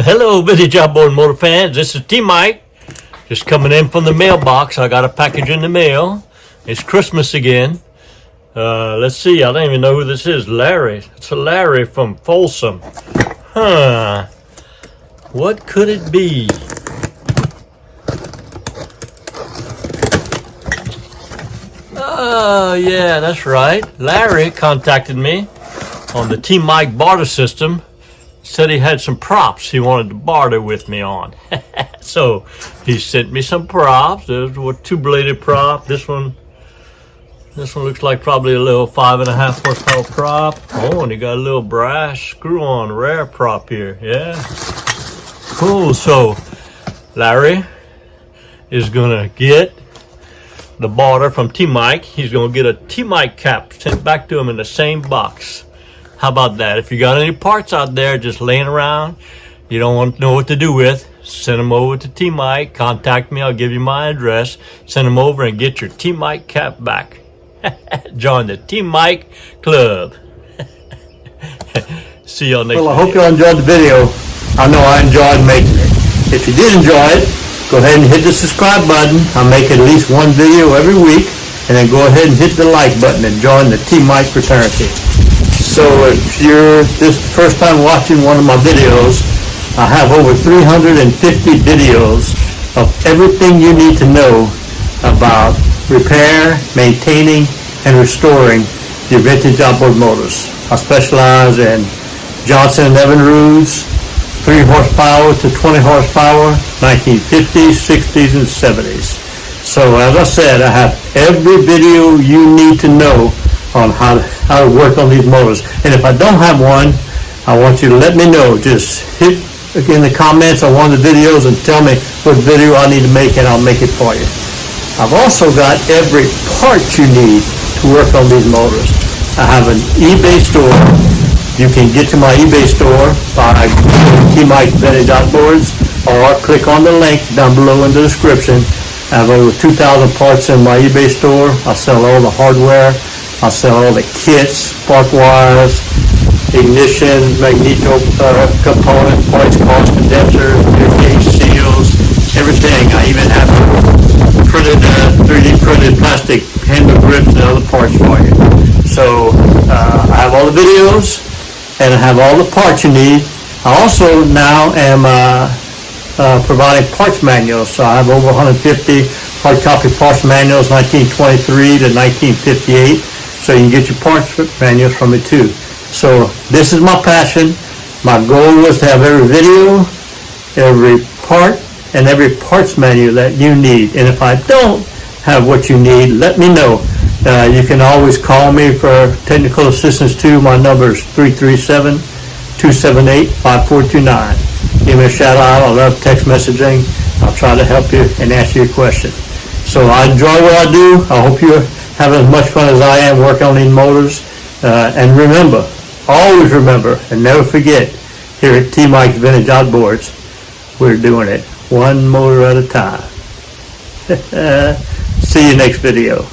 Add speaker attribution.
Speaker 1: Hello, Vintage Outboard Motor fans. This is T-Mike. Just coming in from the mailbox. I got a package in the mail. It's Christmas again. Let's see. I don't even know who this is. Larry. It's a Larry from Folsom. Huh. What could it be? Oh, yeah, that's right. Larry contacted me on the T-Mike Barter system. Said he had some props he wanted to barter with me on. So he sent me some props. There's a two-bladed prop. This one looks like probably a little 5.5 horsepower prop. Oh, and he got a little brass screw-on rare prop here. Yeah. Cool. So Larry is gonna get the barter from T-Mike. He's gonna get a T-Mike cap sent back to him in the same box. How about that? If you got any parts out there just laying around, you don't want to know what to do with, send them over to T-Mike. Contact me. I'll give you my address. Send them over and get your T-Mike cap back. Join the T-Mike Club. See y'all next
Speaker 2: Well, I
Speaker 1: video.
Speaker 2: hope you all enjoyed the video. I know I enjoyed making it. If you did enjoy it, go ahead and hit the subscribe button. I make at least one video every week. And then go ahead and hit the like button and join the T-Mike fraternity. So if you're this first time watching one of my videos, I have over 350 videos of everything you need to know about repair, maintaining, and restoring your vintage outboard motors. I specialize in Johnson & Evinrude's 3 horsepower to 20 horsepower, 1950s, 60s, and 70s. So as I said, I have every video you need to know on how to work on these motors. And if I don't have one, I want you to let me know. Just hit in the comments on one of the videos and tell me what video I need to make, and I'll make it for you. I've also got every part you need to work on these motors. I have an eBay store. You can get to my eBay store by T-Mike Vintage Outboards, or click on the link down below in the description. I have over 2,000 parts in my eBay store. I sell all the hardware. I sell all the kits, spark wires, ignition, magneto components, parts, cars, condensers, gear gauge seals, everything. I even have printed 3D printed plastic handle grips and other parts for you. So I have all the videos and I have all the parts you need. I also now am providing parts manuals. So I have over 150 hard copy parts manuals, 1923 to 1958. So you can get your parts manuals from me too. So this is my passion. My goal was to have every video, every part, and every parts manual that you need. And if I don't have what you need, let me know. You can always call me for technical assistance too. My number is 337-278-5429. Give me a shout out. I love text messaging. I'll try to help you and answer your question. So I enjoy what I do. I hope you're having as much fun as I am working on these motors. And remember, always remember, and never forget, here at T-Mike Vintage Outboards, we're doing it one motor at a time. See you next video.